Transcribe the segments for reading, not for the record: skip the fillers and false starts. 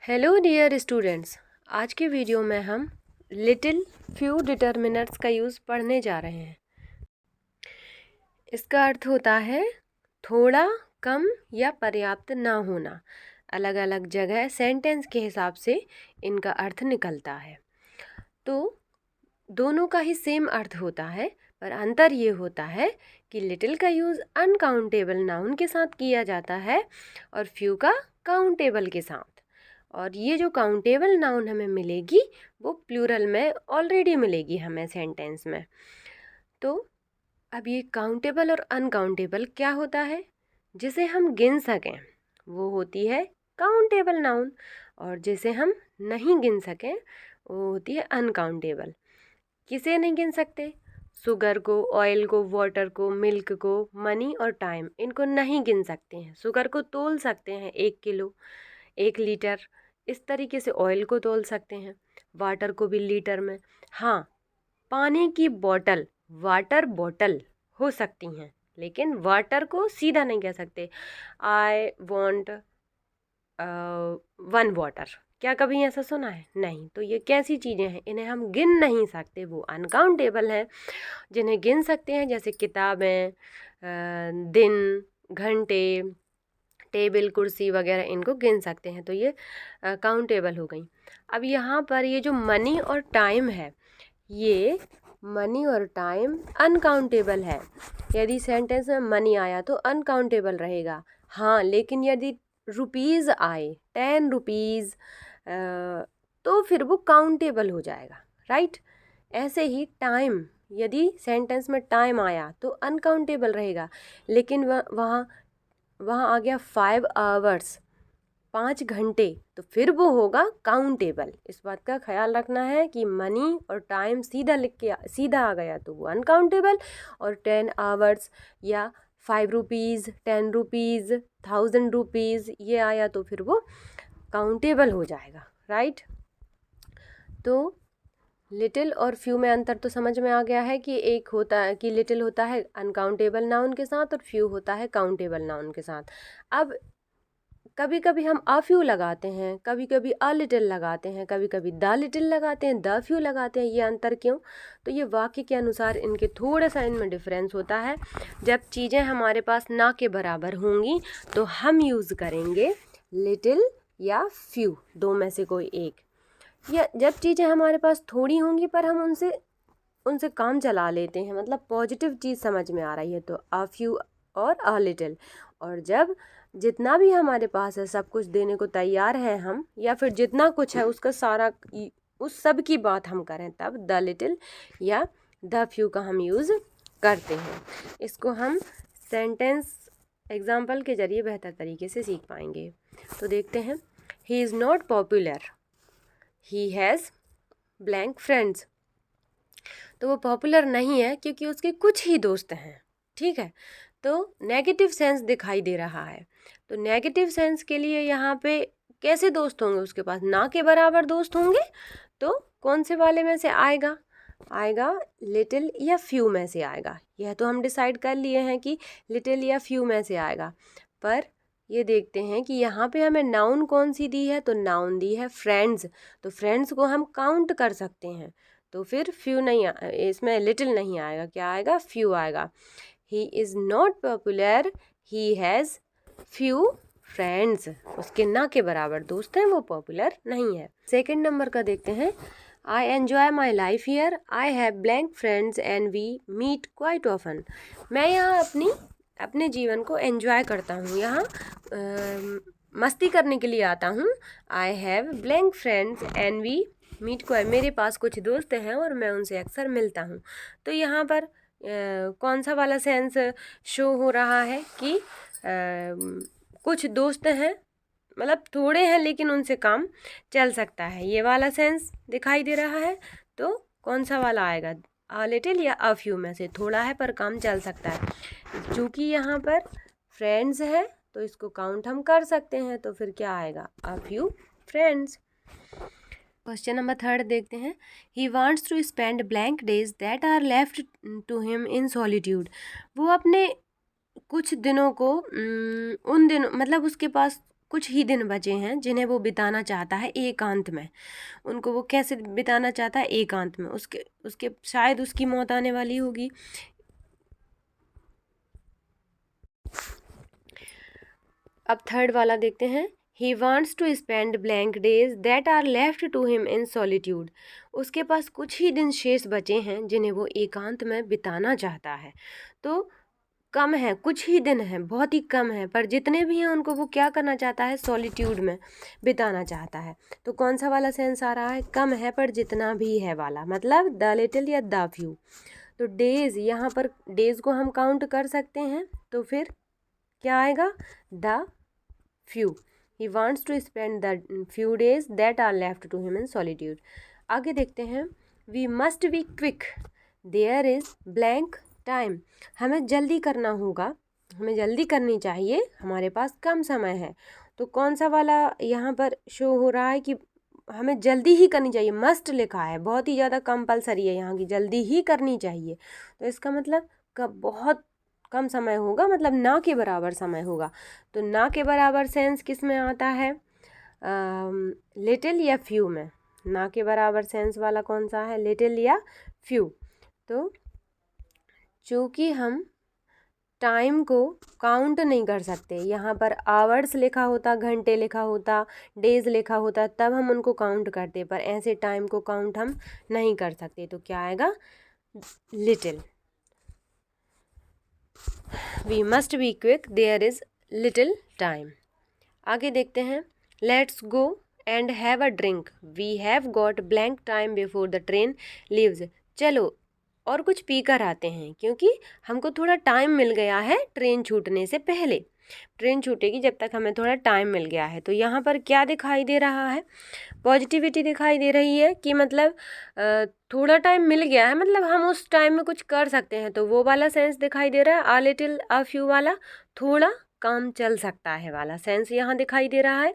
Hello dear students, आज के video में हम लिटिल फ्यू डिटर्मिनर्स का यूज़ पढ़ने जा रहे हैं। इसका अर्थ होता है थोड़ा, कम या पर्याप्त ना होना। अलग अलग जगह सेंटेंस के हिसाब से इनका अर्थ निकलता है। तो दोनों का ही सेम अर्थ होता है, पर अंतर ये होता है कि लिटिल का यूज़ अनकाउंटेबल नाउन के साथ किया जाता है और फ्यू का काउंटेबल के साथ। और ये जो काउंटेबल नाउन हमें मिलेगी वो प्लूरल में ऑलरेडी मिलेगी हमें सेंटेंस में। तो अब ये काउंटेबल और अनकाउंटेबल क्या होता है, जिसे हम गिन सकें वो होती है काउंटेबल नाउन, और जिसे हम नहीं गिन सकें वो होती है अनकाउंटेबल। किसे नहीं गिन सकते? शुगर को, ऑयल को, वाटर को, मिल्क को, मनी और टाइम, इनको नहीं गिन सकते हैं। शुगर को तोल सकते हैं 1 किलो, 1 लीटर, इस तरीके से ऑयल को तोल सकते हैं, वाटर को भी लीटर में। हाँ, पानी की बोतल वाटर बॉटल हो सकती हैं, लेकिन वाटर को सीधा नहीं कह सकते आई वॉन्ट 1 वाटर। क्या कभी ऐसा सुना है? नहीं। तो ये कैसी चीज़ें हैं, इन्हें हम गिन नहीं सकते, वो अनकाउंटेबल हैं। जिन्हें गिन सकते हैं जैसे किताबें, दिन, घंटे, टेबल, कुर्सी वगैरह, इनको गिन सकते हैं, तो ये काउंटेबल हो गई। अब यहाँ पर ये जो मनी और टाइम है, ये मनी और टाइम अनकाउंटेबल है। यदि सेंटेंस में मनी आया तो अनकाउंटेबल रहेगा। हाँ, लेकिन यदि रुपीज़ आए, 10 रुपीज़, तो फिर वो काउंटेबल हो जाएगा, राइट। ऐसे ही टाइम, यदि सेंटेंस में टाइम आया तो अनकाउंटेबल रहेगा, लेकिन वहाँ आ गया 5 आवर्स, 5 घंटे, तो फिर वो होगा काउंटेबल। इस बात का ख्याल रखना है कि मनी और टाइम सीधा लिख के सीधा आ गया तो वो अनकाउंटेबल, और 10 आवर्स या 5 रुपीज़, 10 रुपीज़, 1000 रुपीज़ ये आया तो फिर वो काउंटेबल हो जाएगा, राइट। तो लिटिल और फ्यू में अंतर तो समझ में आ गया है कि एक होता है कि लिटिल होता है अनकाउंटेबल नाउन के साथ और फ्यू होता है काउंटेबल नाउन के साथ। अब कभी कभी हम अ फ्यू लगाते हैं, कभी कभी अ लिटिल लगाते हैं, कभी कभी द लिटिल लगाते हैं, द फ्यू लगाते हैं। ये अंतर क्यों? तो ये वाक्य के अनुसार इनके थोड़ा सा इनमें डिफरेंस होता है। जब चीज़ें हमारे पास ना के बराबर होंगी तो हम यूज़ करेंगे लिटिल या फ्यू, दो में से कोई एक। या जब चीज़ें हमारे पास थोड़ी होंगी पर हम उनसे काम चला लेते हैं, मतलब पॉजिटिव चीज़ समझ में आ रही है, तो अ फ्यू और अ लिटिल। और जब जितना भी हमारे पास है सब कुछ देने को तैयार है हम, या फिर जितना कुछ है उसका सारा उस सब की बात हम करें, तब द लिटिल या द फ्यू का हम यूज़ करते हैं। इसको हम सेंटेंस एग्जाम्पल के ज़रिए बेहतर तरीके से सीख पाएंगे। तो देखते हैं, he is not popular, he has blank friends. तो वो पॉपुलर नहीं है क्योंकि उसके कुछ ही दोस्त हैं, ठीक है। तो नेगेटिव सेंस दिखाई दे रहा है। तो नेगेटिव सेंस के लिए यहाँ पे कैसे दोस्त होंगे उसके पास? ना के बराबर दोस्त होंगे, तो कौन से वाले में से आएगा? आएगा लिटिल या फ्यू में से आएगा। यह तो हम डिसाइड कर लिए हैं कि लिटिल या फ्यू में से आएगा। पर ये देखते हैं कि यहाँ पे हमें नाउन कौन सी दी है, तो नाउन दी है फ्रेंड्स। तो फ्रेंड्स को हम काउंट कर सकते हैं, तो फिर फ्यू नहीं इसमें लिटिल नहीं आएगा, क्या आएगा? फ्यू आएगा। He is not popular, he has few friends. उसके ना के बराबर दोस्त हैं, वो पॉपुलर नहीं है। सेकंड नंबर का देखते हैं, I enjoy my life here, I have blank friends and we meet quite often. मैं यहाँ अपने जीवन को एन्जॉय करता हूँ, यहाँ मस्ती करने के लिए आता हूँ। I have blank friends and we meet quite, मेरे पास कुछ दोस्त हैं और मैं उनसे अक्सर मिलता हूँ। तो यहाँ पर कौन सा वाला सेंस शो हो रहा है कि कुछ दोस्त हैं, मतलब थोड़े हैं लेकिन उनसे काम चल सकता है, ये वाला सेंस दिखाई दे रहा है। तो कौन सा वाला आएगा? अ लिटिल या अ फ्यू में से? थोड़ा है पर काम चल सकता है। चूँकि यहाँ पर फ्रेंड्स है तो इसको काउंट हम कर सकते हैं, तो फिर क्या आएगा? A few friends. Question number 3 देखते हैं, he wants to spend blank days that are left to him in solitude. वो अपने कुछ दिनों को उन दिनों, मतलब उसके पास कुछ ही दिन बचे हैं जिन्हें वो बिताना चाहता है एकांत में। उनको वो कैसे बिताना चाहता है? एकांत में। उसके उसके शायद उसकी मौत आने वाली होगी। अब थर्ड वाला देखते हैं। He wants to spend blank days that are left to him in solitude. उसके पास कुछ ही दिन शेष बचे हैं जिन्हें वो एकांत में बिताना चाहता है। तो कम है, कुछ ही दिन है, बहुत ही कम है, पर जितने भी हैं उनको वो क्या करना चाहता है? सॉलिट्यूड में बिताना चाहता है। तो कौन सा वाला सेंस आ रहा है? कम है पर जितना भी है वाला, मतलब द लिटिल या द फ्यू। तो डेज, यहाँ पर डेज को हम काउंट कर सकते हैं, तो फिर क्या आएगा? The few. He wants to spend the few days that are left to him in solitude. आगे देखते हैं। We must be quick there is blank time. हमें जल्दी करना होगा, हमें जल्दी करनी चाहिए, हमारे पास कम समय है। तो कौन सा वाला यहाँ पर शो हो रहा है कि हमें जल्दी ही करनी चाहिए? मस्ट लिखा है, बहुत ही ज़्यादा कंपलसरी है यहाँ की, जल्दी ही करनी चाहिए। तो इसका मतलब कब बहुत कम समय होगा, मतलब ना के बराबर समय होगा। तो ना के बराबर सेंस किस में आता है? लिटिल या फ्यू में। ना के बराबर सेंस वाला कौन सा है? लिटिल या फ्यू। तो चूँकि हम टाइम को काउंट नहीं कर सकते, यहाँ पर आवर्स लिखा होता, घंटे लिखा होता, डेज लिखा होता, तब हम उनको काउंट करते, पर ऐसे टाइम को काउंट हम नहीं कर सकते। तो क्या आएगा? Little. We must be quick there is little time. आगे देखते हैं। Let's go and have a drink we have got blank time before the train leaves. चलो और कुछ पी कर आते हैं, क्योंकि हमको थोड़ा टाइम मिल गया है ट्रेन छूटने से पहले। ट्रेन छूटेगी जब तक हमें थोड़ा टाइम मिल गया है। तो यहाँ पर क्या दिखाई दे रहा है? पॉजिटिविटी दिखाई दे रही है कि मतलब थोड़ा टाइम मिल गया है, मतलब हम उस टाइम में कुछ कर सकते हैं। तो वो वाला सेंस दिखाई दे रहा है। आ लिटिल आ फ्यू वाला, थोड़ा काम चल सकता है वाला सेंस यहाँ दिखाई दे रहा है।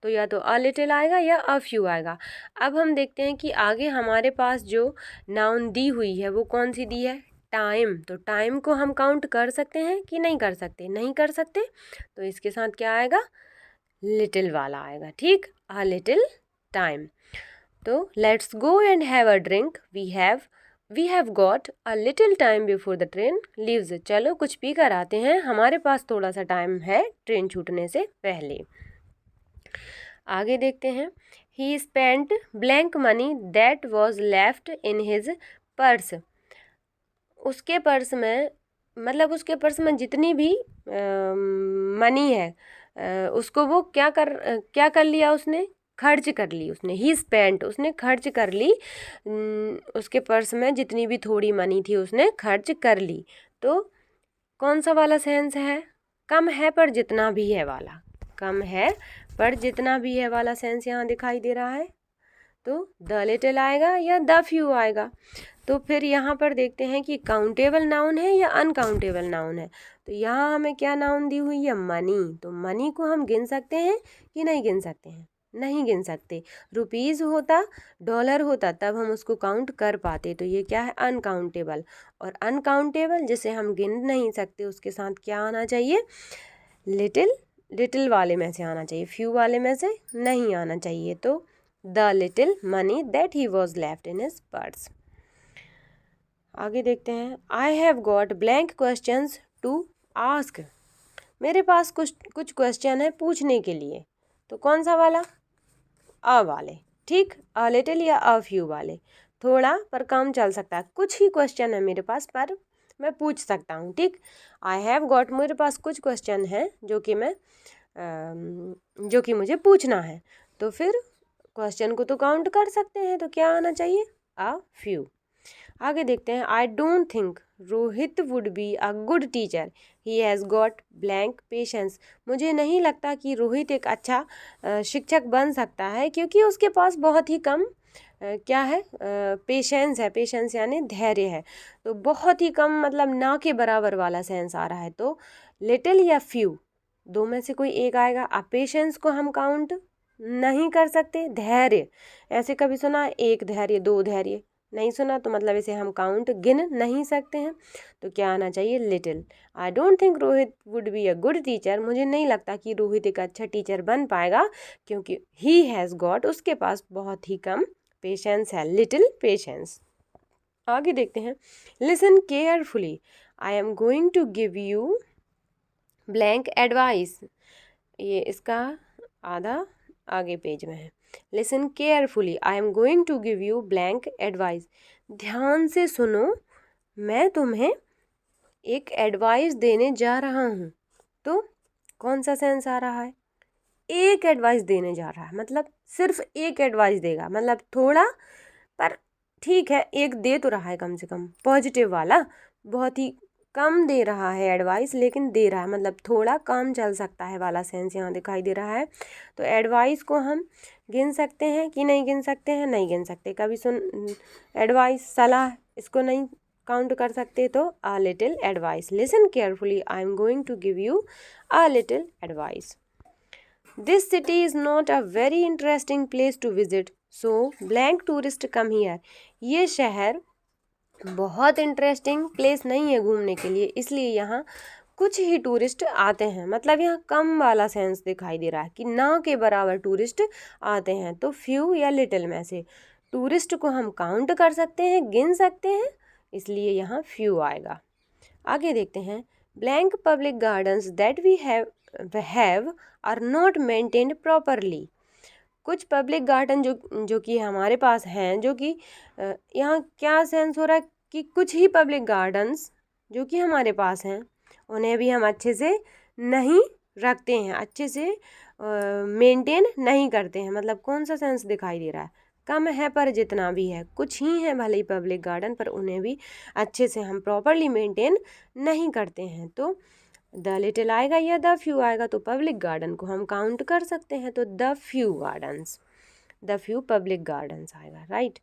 तो या तो अ लिटिल आएगा या अ फ्यू आएगा। अब हम देखते हैं कि आगे हमारे पास जो नाउन दी हुई है वो कौन सी दी है? टाइम। तो टाइम को हम काउंट कर सकते हैं कि नहीं कर सकते? नहीं कर सकते। तो इसके साथ क्या आएगा? लिटिल वाला आएगा। ठीक, अ लिटिल टाइम। तो let's go and have a drink we have got a little time before the train leaves. चलो कुछ पी कर आते हैं, हमारे पास थोड़ा सा टाइम है ट्रेन छूटने से पहले। आगे देखते हैं। ही spent blank money that was left in his purse. उसके पर्स में, मतलब उसके पर्स में जितनी भी मनी है, उसको वो क्या कर लिया? उसने खर्च कर ली। उसने ही स्पेंट, उसने खर्च कर ली। उसके पर्स में जितनी भी थोड़ी मनी थी उसने खर्च कर ली। तो कौन सा वाला सेंस है? कम है पर जितना भी है वाला। कम है पर जितना भी है वाला सेंस यहाँ दिखाई दे रहा है। तो द लिटिल आएगा या द फ्यू आएगा। तो फिर यहाँ पर देखते हैं कि काउंटेबल नाउन है या अनकाउंटेबल नाउन है। तो यहाँ हमें क्या नाउन दी हुई है? मनी। तो मनी को हम गिन सकते हैं कि नहीं गिन सकते हैं? नहीं गिन सकते। रुपीज़ होता, डॉलर होता, तब हम उसको काउंट कर पाते। तो ये क्या है? अनकाउंटेबल। और अनकाउंटेबल जिसे हम गिन नहीं सकते उसके साथ क्या आना चाहिए? लिटिल। लिटिल वाले में से आना चाहिए, फ्यू वाले में से नहीं आना चाहिए। तो the little money that he was left in his purse. आगे देखते हैं। I have got blank questions to ask. मेरे पास कुछ क्वेश्चन है पूछने के लिए। तो कौन सा वाला? अ वाले। ठीक, अ लिटिल या अ फ्यू वाले। थोड़ा पर काम चल सकता है, कुछ ही क्वेश्चन है मेरे पास पर मैं पूछ सकता हूँ। ठीक, आई हैव गॉट, मेरे पास कुछ क्वेश्चन है जो कि मुझे पूछना है। तो फिर क्वेश्चन को तो काउंट कर सकते हैं, तो क्या आना चाहिए? A few. आगे देखते हैं। I don't think Rohit would be a good teacher he has got blank patience. मुझे नहीं लगता कि रोहित एक अच्छा शिक्षक बन सकता है, क्योंकि उसके पास बहुत ही कम क्या है? पेशेंस है। पेशेंस यानी धैर्य है। तो बहुत ही कम, मतलब ना के बराबर वाला सेंस आ रहा है। तो लिटिल या फ्यू, दो में से कोई एक आएगा। अब पेशेंस को हम काउंट नहीं कर सकते। धैर्य, ऐसे कभी सुना? एक धैर्य, दो धैर्य, नहीं सुना तो मतलब इसे हम काउंट गिन नहीं सकते हैं। तो क्या आना चाहिए? Little. I don't think Rohit would be a good teacher, मुझे नहीं लगता कि रोहित एक अच्छा टीचर बन पाएगा क्योंकि ही हैज़ गॉट, उसके पास बहुत ही कम पेशेंस है, लिटिल पेशेंस। आगे देखते हैं, listen carefully, I am going to give you blank advice. ये इसका आधा आगे पेज में है। Listen carefully, I am going to give you blank advice. ध्यान से सुनो, मैं तुम्हें एक एडवाइस देने जा रहा हूँ। तो कौन सा सेंस आ रहा है? एक एडवाइस देने जा रहा है, मतलब सिर्फ एक एडवाइस देगा, मतलब थोड़ा, पर ठीक है एक दे तो रहा है कम से कम, पॉजिटिव वाला। बहुत ही कम दे रहा है एडवाइस, लेकिन दे रहा है, मतलब थोड़ा काम चल सकता है वाला सेंस यहाँ दिखाई दे रहा है। तो एडवाइस को हम गिन सकते हैं कि नहीं गिन सकते हैं? नहीं गिन सकते। कभी एडवाइस, सलाह, इसको नहीं काउंट कर सकते। तो a little advice, listen carefully, I am going to give you a little advice. This city is not a very interesting place to visit, so blank tourist come here. ये शहर बहुत interesting place नहीं है घूमने के लिए, इसलिए यहाँ कुछ ही टूरिस्ट आते हैं। मतलब यहाँ कम वाला सेंस दिखाई दे रहा है कि ना के बराबर टूरिस्ट आते हैं। तो फ्यू या लिटिल में से टूरिस्ट को हम काउंट कर सकते हैं, गिन सकते हैं, इसलिए यहाँ फ्यू आएगा। आगे देखते हैं, blank public gardens that we have are not maintained properly. कुछ पब्लिक गार्डन जो कि हमारे पास हैं, जो कि यहाँ क्या सेंस हो रहा है कि कुछ ही पब्लिक गार्डन्स जो कि हमारे पास हैं उन्हें भी हम अच्छे से नहीं रखते हैं, अच्छे से मेंटेन नहीं करते हैं। मतलब कौन सा सेंस दिखाई दे रहा है? कम है पर जितना भी है, कुछ ही हैं भले ही पब्लिक गार्डन, पर उन्हें भी अच्छे से हम प्रॉपरली मेंटेन नहीं करते हैं। तो द लिटिल आएगा या द फ्यू आएगा? तो पब्लिक गार्डन को हम काउंट कर सकते हैं, तो the few gardens, the few public gardens आएगा, राइट।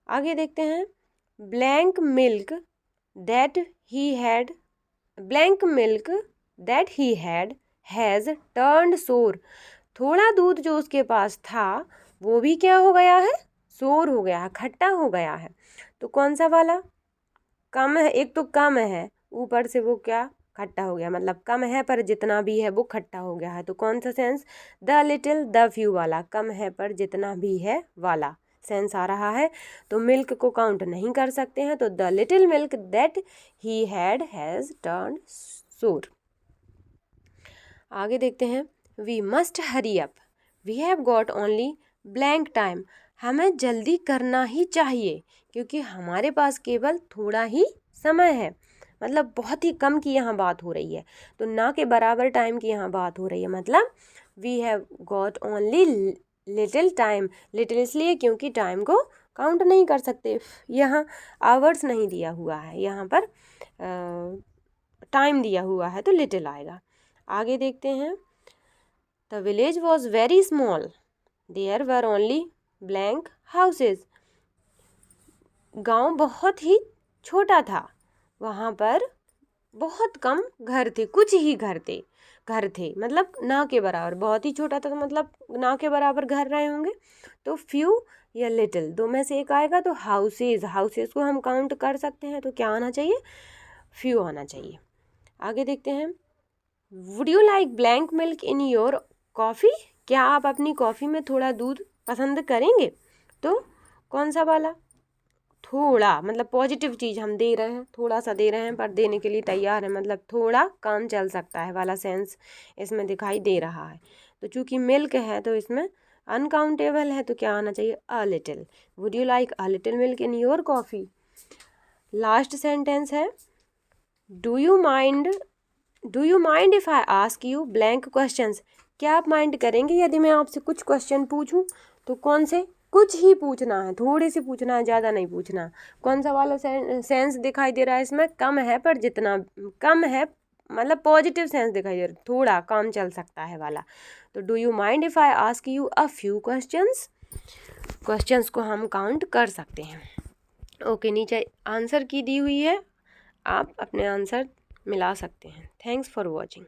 आगे देखते हैं, blank milk that he had, blank milk that he had has turned सोर। थोड़ा दूध जो उसके पास था वो भी क्या हो गया है? सोर हो गया है, खट्टा हो गया है। तो कौन सा वाला? कम है, एक तो कम है, ऊपर से वो क्या? खट्टा हो गया, मतलब कम है पर जितना भी है वो खट्टा हो गया है। तो कौन सा sense? The little the few वाला, कम है पर जितना भी है वाला सेंस आ रहा है। तो मिल्क को काउंट नहीं कर सकते हैं, तो the little milk that he had has turned sour. आगे देखते हैं, we must hurry up, we have got only blank time. हमें जल्दी करना ही चाहिए क्योंकि हमारे पास केवल थोड़ा ही समय है। मतलब बहुत ही कम की यहाँ बात हो रही है, तो ना के बराबर टाइम की यहाँ बात हो रही है। मतलब we have got only little time, little इसलिए क्योंकि टाइम को काउंट नहीं कर सकते, यहाँ आवर्स नहीं दिया हुआ है, यहाँ पर टाइम दिया हुआ है, तो लिटिल आएगा। आगे देखते हैं, the village was very small, there were only blank houses. गांव बहुत ही छोटा था, वहाँ पर बहुत कम घर थे, कुछ ही घर थे, मतलब ना के बराबर। बहुत ही छोटा था तो मतलब ना के बराबर घर रहे होंगे। तो फ्यू या लिटिल दो में से एक आएगा। तो हाउसेज, हाउसेज को हम काउंट कर सकते हैं, तो क्या आना चाहिए? फ्यू आना चाहिए। आगे देखते हैं, would you like blank milk in your coffee? क्या आप अपनी कॉफ़ी में थोड़ा दूध पसंद करेंगे? तो कौन सा वाला? थोड़ा, मतलब पॉजिटिव चीज़ हम दे रहे हैं, थोड़ा सा दे रहे हैं पर देने के लिए तैयार है, मतलब थोड़ा काम चल सकता है वाला सेंस इसमें दिखाई दे रहा है। तो चूँकि मिल्क है तो इसमें अनकाउंटेबल है, तो क्या आना चाहिए? A little. Would you like a little milk in your coffee? Last sentence है, do you mind if I ask you blank questions? क्या आप माइंड करेंगे यदि मैं आपसे कुछ क्वेश्चन पूछूं? तो कौन से? कुछ ही पूछना है, थोड़े से पूछना है, ज़्यादा नहीं पूछना। कौन सा वाला सेंस दिखाई दे रहा है इसमें? कम है पर जितना, कम है मतलब पॉजिटिव सेंस दिखाई दे रहा है, थोड़ा काम चल सकता है वाला। तो do you mind if I ask you a few questions? Questions को हम काउंट कर सकते हैं। ओके, नीचे आंसर की दी हुई है, आप अपने आंसर मिला सकते हैं। Thanks for watching.